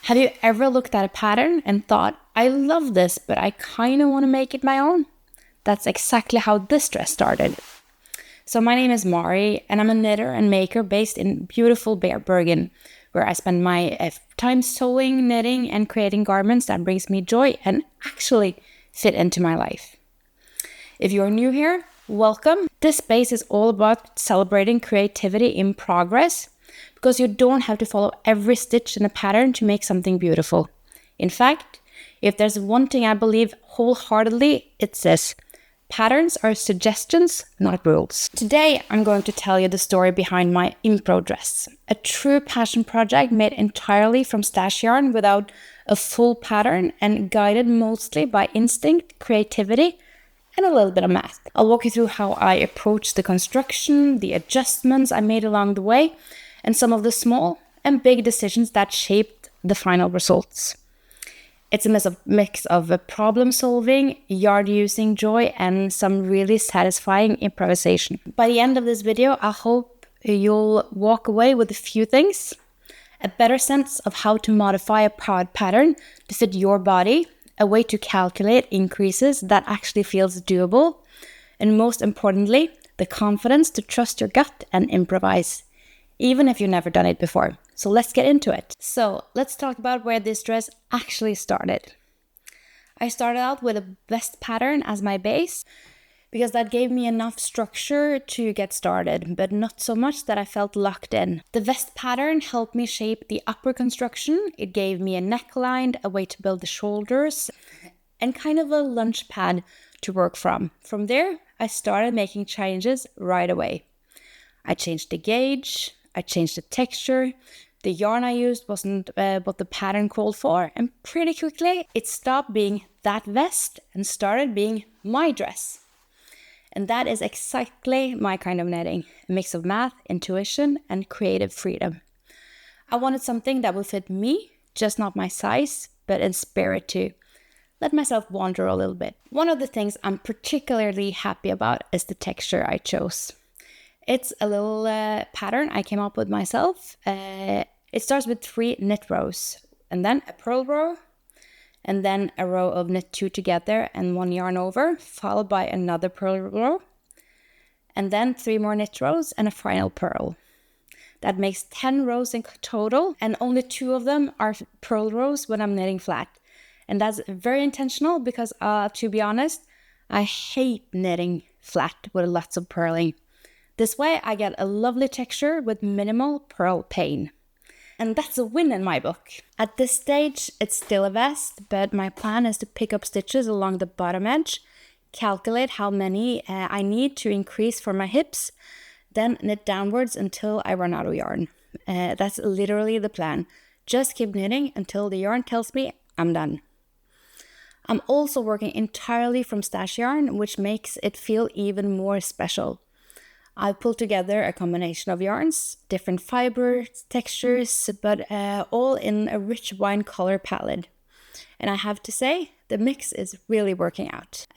Have you ever looked at a pattern and thought, I love this, but I kind of want to make it my own? That's exactly how this dress started. So my name is Mari, and I'm a knitter and maker based in beautiful Bergen, where I spend my time sewing, knitting, and creating garments that brings me joy and actually fit into my life. If you're new here, welcome. This space is all about celebrating creativity in progress, because you don't have to follow every stitch in a pattern to make something beautiful. In fact, if there's one thing I believe wholeheartedly, it's this: patterns are suggestions, not rules. Today, I'm going to tell you the story behind my impro dress, a true passion project made entirely from stash yarn without a full pattern and guided mostly by instinct, creativity, and a little bit of math. I'll walk you through how I approached the construction, the adjustments I made along the way, and some of the small and big decisions that shaped the final results. It's a mix of problem solving, yard using joy, and some really satisfying improvisation. By the end of this video, I hope you'll walk away with a few things: a better sense of how to modify a pattern to fit your body, a way to calculate increases that actually feels doable, and most importantly, the confidence to trust your gut and improvise, even if you've never done it before. So let's get into it. So let's talk about where this dress actually started. I started out with a vest pattern as my base, because that gave me enough structure to get started, but not so much that I felt locked in. The vest pattern helped me shape the upper construction. It gave me a neckline, a way to build the shoulders, and kind of a lunch pad to work from. From there, I started making changes right away. I changed the gauge, I changed the texture, the yarn I used wasn't what the pattern called for, and pretty quickly it stopped being that vest and started being my dress. And that is exactly my kind of knitting, a mix of math, intuition, and creative freedom. I wanted something that would fit me, just not my size, but in spirit too. Let myself wander a little bit. One of the things I'm particularly happy about is the texture I chose. It's a little pattern I came up with myself. It starts with 3 knit rows, and then a purl row, and then a row of knit 2 together and 1 yarn over, followed by another purl row, and then 3 more knit rows and a final purl. That makes 10 rows in total, and only 2 of them are purl rows when I'm knitting flat. And that's very intentional because, to be honest, I hate knitting flat with lots of purling. This way I get a lovely texture with minimal purl pain. And that's a win in my book. At this stage, it's still a vest, but my plan is to pick up stitches along the bottom edge, calculate how many I need to increase for my hips, then knit downwards until I run out of yarn. That's literally the plan. Just keep knitting until the yarn tells me I'm done. I'm also working entirely from stash yarn, which makes it feel even more special. I pulled together a combination of yarns, different fibers, textures, but all in a rich wine color palette. And I have to say, the mix is really working out.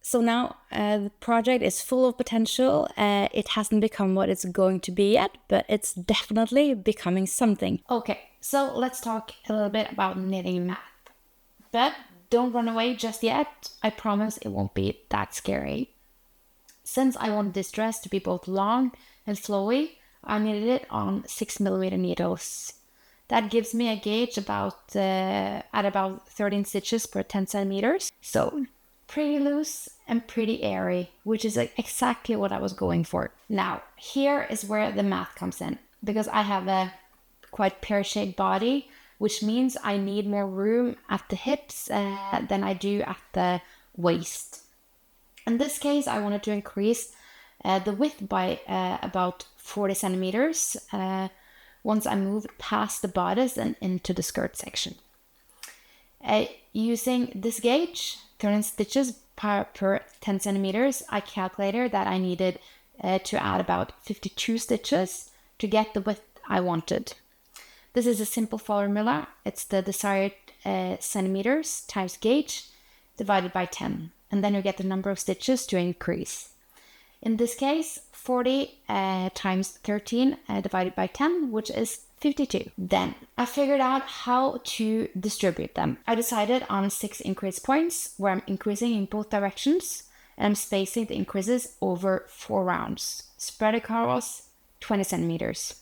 So now the project is full of potential. It hasn't become what it's going to be yet, but it's definitely becoming something. Okay, so let's talk a little bit about knitting math. But don't run away just yet. I promise it won't be that scary. Since I want this dress to be both long and flowy, I knitted it on 6mm needles. That gives me a gauge at about 13 stitches per 10 centimeters. So pretty loose and pretty airy, which is exactly what I was going for. Now, here is where the math comes in, because I have a quite pear-shaped body, which means I need more room at the hips than I do at the waist. In this case, I wanted to increase the width by about 40 centimeters once I moved past the bodice and into the skirt section. Using this gauge, 13 stitches per 10 centimeters, I calculated that I needed to add about 52 stitches to get the width I wanted. This is a simple formula. It's the desired centimeters times gauge divided by 10. And then you get the number of stitches to increase. In this case, 40 times 13 divided by 10, which is 52. Then I figured out how to distribute them. I decided on 6 increase points where I'm increasing in both directions, and I'm spacing the increases over 4 rounds, spread across 20 centimeters.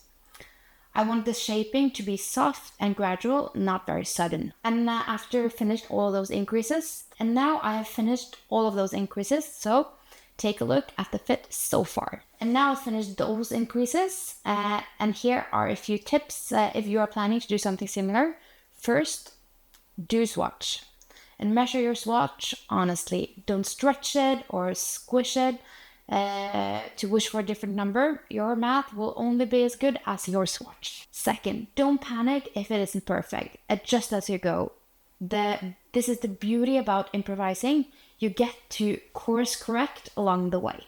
I want the shaping to be soft and gradual, not very sudden. And after finished all those increases, and now I have finished all of those increases, so take a look at the fit so far. And now I've finished those increases, and here are a few tips if you are planning to do something similar. First, do swatch. And measure your swatch honestly. Don't stretch it or squish it to wish for a different number. Your math will only be as good as your swatch. Second, don't panic if it isn't perfect. Adjust as you go. This is the beauty about improvising. You get to course correct along the way.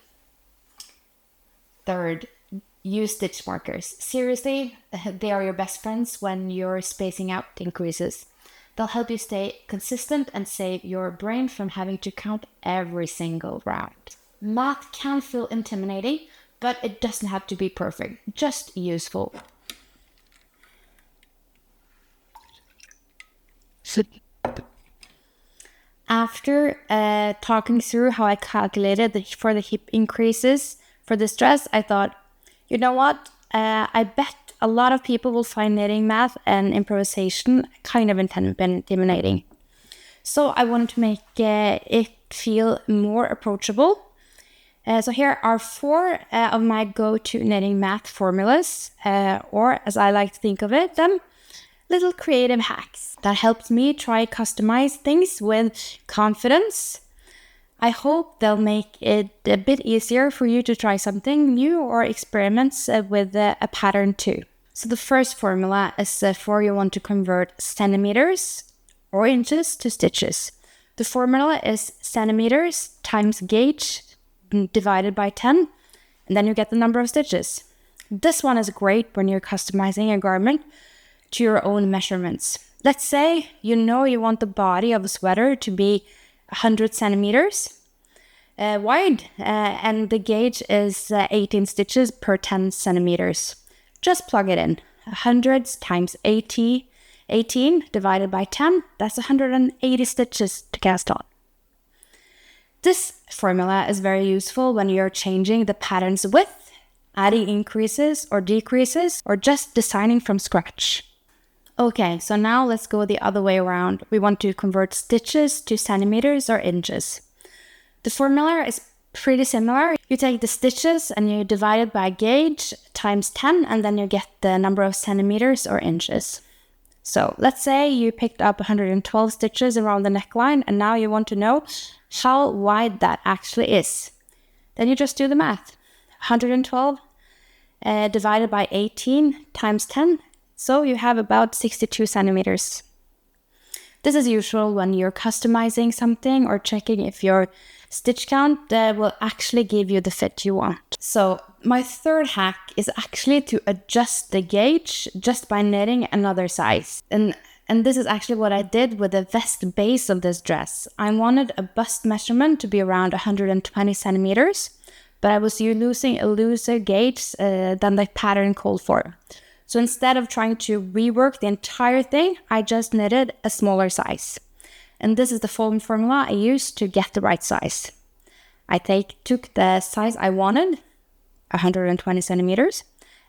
Third, use stitch markers. Seriously, they are your best friends when you're spacing out increases. They'll help you stay consistent and save your brain from having to count every single round. Math can feel intimidating, but it doesn't have to be perfect, just useful. After talking through how I calculated for the hip increases for this dress, I thought, you know what? I bet a lot of people will find knitting math and improvisation kind of intimidating. So I wanted to make it feel more approachable. So here are 4 of my go-to knitting math formulas, or as I like to think of it, them little creative hacks that helped me try customize things with confidence. I hope they'll make it a bit easier for you to try something new or experiments with a pattern too. So the first formula is for you want to convert centimeters or inches to stitches. The formula is centimeters times gauge divided by 10, and then you get the number of stitches. This one is great when you're customizing a garment to your own measurements. Let's say you know you want the body of a sweater to be 100 centimeters wide, and the gauge is 18 stitches per 10 centimeters. Just plug it in. 100 times 18 divided by 10, that's 180 stitches to cast on. This formula is very useful when you're changing the pattern's width, adding increases or decreases, or just designing from scratch. Okay, so now let's go the other way around. We want to convert stitches to centimeters or inches. The formula is pretty similar. You take the stitches and you divide it by gauge times 10, and then you get the number of centimeters or inches. So let's say you picked up 112 stitches around the neckline, and now you want to know how wide that actually is. Then you just do the math. 112 divided by 18 times 10. So you have about 62 centimeters. This is usual when you're customizing something or checking if your stitch count will actually give you the fit you want. So my third hack is actually to adjust the gauge just by knitting another size. And this is actually what I did with the vest base of this dress. I wanted a bust measurement to be around 120 centimeters, but I was using a looser gauge than the pattern called for. So instead of trying to rework the entire thing, I just knitted a smaller size. And this is the following formula I used to get the right size. I took the size I wanted, 120 centimeters,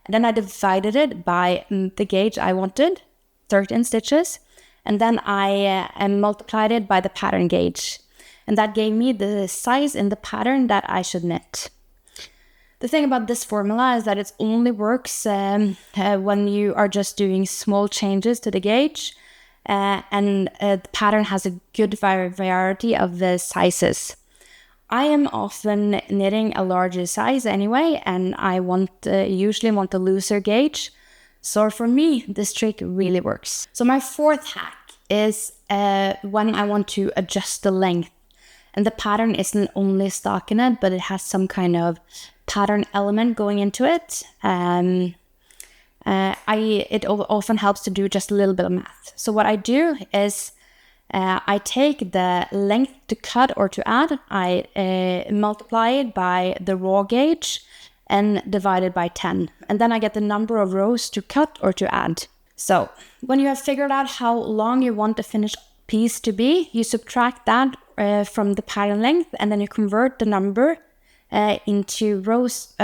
and then I divided it by the gauge I wanted, 13 stitches, and then I multiplied it by the pattern gauge. And that gave me the size in the pattern that I should knit. The thing about this formula is that it only works when you are just doing small changes to the gauge, and the pattern has a good variety of the sizes. I am often knitting a larger size anyway, and I usually want a looser gauge. So for me, this trick really works. So my fourth hack is when I want to adjust the length. And the pattern isn't only stockinette, but it has some kind of pattern element going into it. It often helps to do just a little bit of math. So what I do is I take the length to cut or to add, I multiply it by the raw gauge, and divided by 10. And then I get the number of rows to cut or to add. So when you have figured out how long you want the finished piece to be, you subtract that from the pattern length, and then you convert the number into rows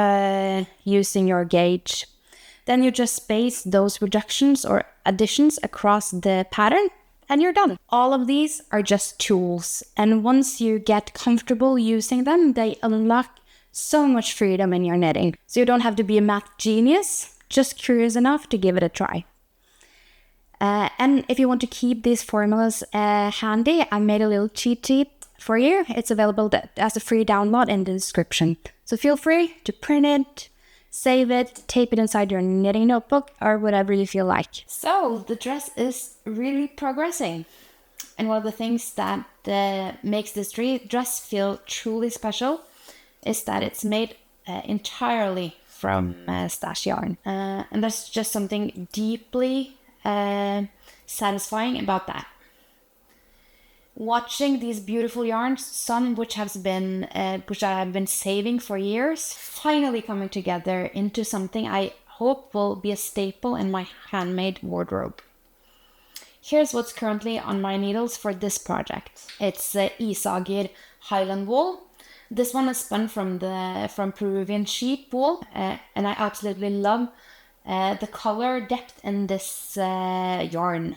using your gauge. Then you just space those reductions or additions across the pattern, and you're done. All of these are just tools, and once you get comfortable using them, they unlock so much freedom in your knitting. So you don't have to be a math genius, just curious enough to give it a try. And if you want to keep these formulas handy, I made a little cheat sheet for you. It's available as a free download in the description. So feel free to print it, save it, tape it inside your knitting notebook, or whatever you feel like. So the dress is really progressing. And one of the things that makes this dress feel truly special is that it's made entirely from stash yarn. And there's just something deeply satisfying about that. Watching these beautiful yarns, some which I have been saving for years, finally coming together into something I hope will be a staple in my handmade wardrobe. Here's what's currently on my needles for this project. It's Isager Highland wool. This one is spun from Peruvian sheep wool, and I absolutely love the color depth in this yarn.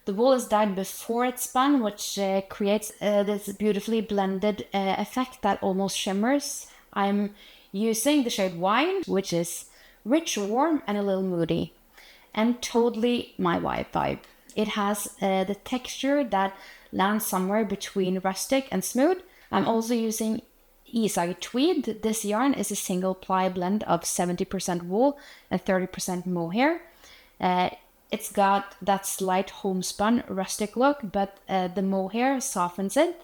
The wool is dyed before it's spun, which creates this beautifully blended effect that almost shimmers. I'm using the shade Wine, which is rich, warm, and a little moody, and totally my vibe. It has the texture that lands somewhere between rustic and smooth. I'm also using Isager Tweed. This yarn is a single ply blend of 70% wool and 30% mohair. It's got that slight homespun rustic look, but the mohair softens it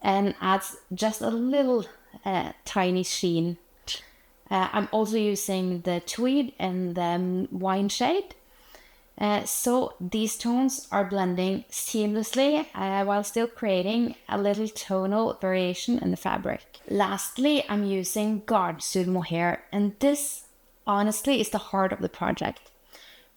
and adds just a little tiny sheen. I'm also using the tweed and the wine shade. So these tones are blending seamlessly while still creating a little tonal variation in the fabric. Lastly, I'm using Garnsud mohair, and this honestly is the heart of the project.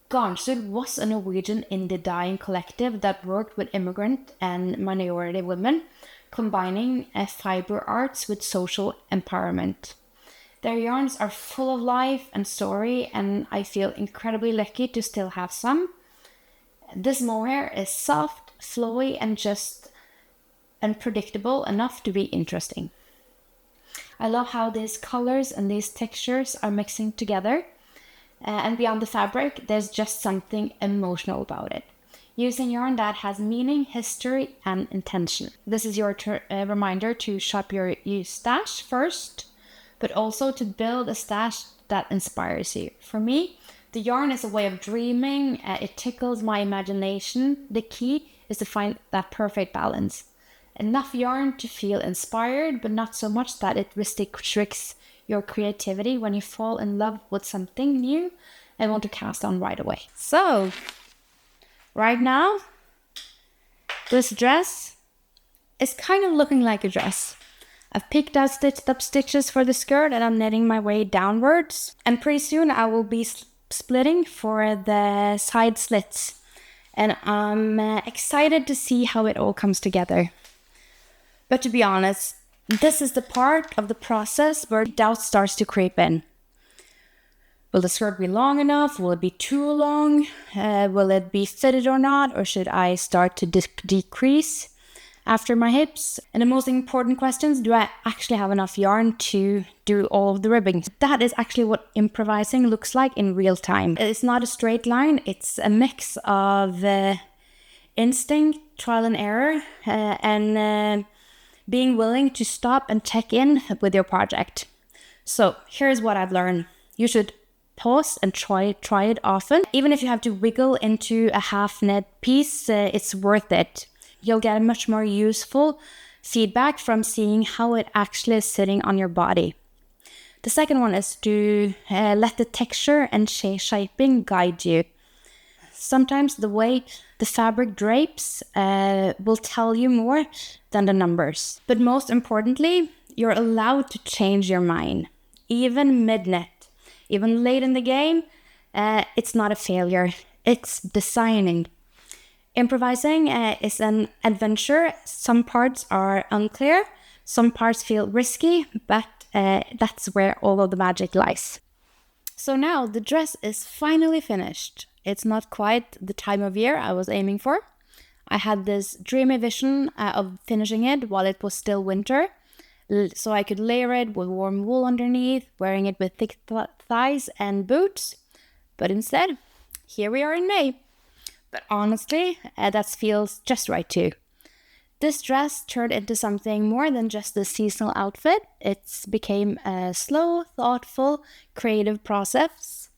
Garnsud was a Norwegian indie dyeing collective that worked with immigrant and minority women, combining fiber arts with social empowerment. Their yarns are full of life and story, and I feel incredibly lucky to still have some. This mohair is soft, flowy, and just unpredictable enough to be interesting. I love how these colors and these textures are mixing together. And beyond the fabric, there's just something emotional about it. Using yarn that has meaning, history, and intention. This is your reminder to shop your stash first, but also to build a stash that inspires you. For me, the yarn is a way of dreaming. It tickles my imagination. The key is to find that perfect balance. Enough yarn to feel inspired, but not so much that it restricts your creativity when you fall in love with something new and want to cast on right away. So, right now, this dress is kind of looking like a dress. I've picked out stitched up stitches for the skirt and I'm knitting my way downwards. And pretty soon I will be splitting for the side slits. And I'm excited to see how it all comes together. But to be honest, this is the part of the process where doubt starts to creep in. Will the skirt be long enough? Will it be too long? Will it be fitted or not? Or should I start to decrease after my hips? And the most important questions, do I actually have enough yarn to do all of the ribbing? That is actually what improvising looks like in real time. It's not a straight line. It's a mix of instinct, trial and error, and being willing to stop and check in with your project. So here's what I've learned. You should pause and try it often. Even if you have to wiggle into a half knit piece, it's worth it. You'll get a much more useful feedback from seeing how it actually is sitting on your body. The second one is to let the texture and shaping guide you. Sometimes the way the fabric drapes will tell you more than the numbers. But most importantly, you're allowed to change your mind. even mid-knit, even late in the game. It's not a failure, it's designing. Improvising is an adventure. Some parts are unclear, some parts feel risky, but that's where all of the magic lies. So now the dress is finally finished. It's not quite the time of year I was aiming for. I had this dreamy vision of finishing it while it was still winter, so I could layer it with warm wool underneath, wearing it with thick thighs and boots. But instead, here we are in May. But honestly, that feels just right too. This dress turned into something more than just a seasonal outfit. It became a slow, thoughtful, creative process.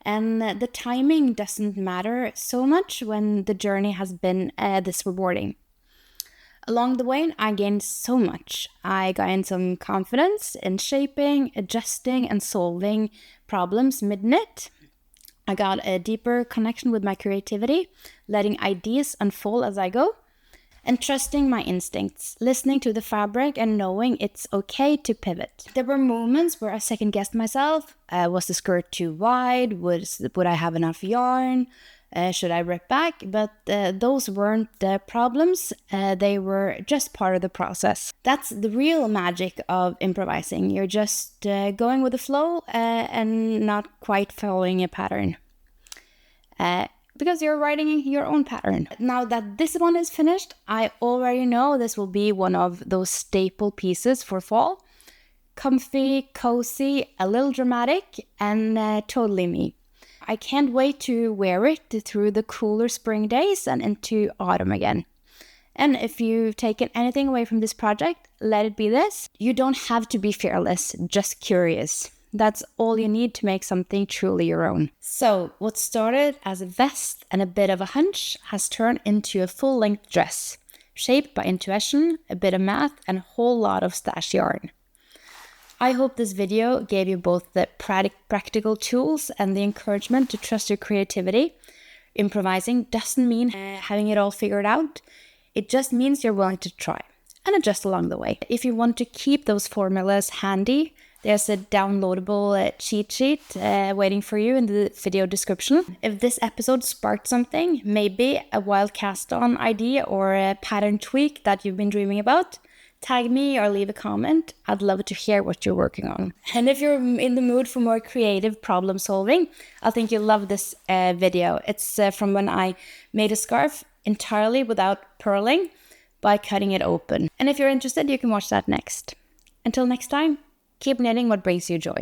And the timing doesn't matter so much when the journey has been this rewarding. Along the way, I gained so much. I gained some confidence in shaping, adjusting, and solving problems mid-knit. I got a deeper connection with my creativity, letting ideas unfold as I go, and trusting my instincts, listening to the fabric and knowing it's okay to pivot. There were moments where I second-guessed myself. Was the skirt too wide? Would I have enough yarn? Should I rip back? But those weren't the problems. They were just part of the process. That's the real magic of improvising. You're just going with the flow and not quite following a pattern. Because you're writing your own pattern. Now that this one is finished, I already know this will be one of those staple pieces for fall. Comfy, cozy, a little dramatic, and totally me. I can't wait to wear it through the cooler spring days and into autumn again. And if you've taken anything away from this project, let it be this. You don't have to be fearless, just curious. That's all you need to make something truly your own. So what started as a vest and a bit of a hunch has turned into a full-length dress, shaped by intuition, a bit of math, and a whole lot of stash yarn. I hope this video gave you both the practical tools and the encouragement to trust your creativity. Improvising doesn't mean having it all figured out. It just means you're willing to try and adjust along the way. If you want to keep those formulas handy, there's a downloadable cheat sheet waiting for you in the video description. If this episode sparked something, maybe a wild cast-on idea or a pattern tweak that you've been dreaming about, tag me or leave a comment. I'd love to hear what you're working on. And if you're in the mood for more creative problem solving, I think you'll love this video. It's from when I made a scarf entirely without purling by cutting it open. And if you're interested, you can watch that next. Until next time, keep knitting what brings you joy.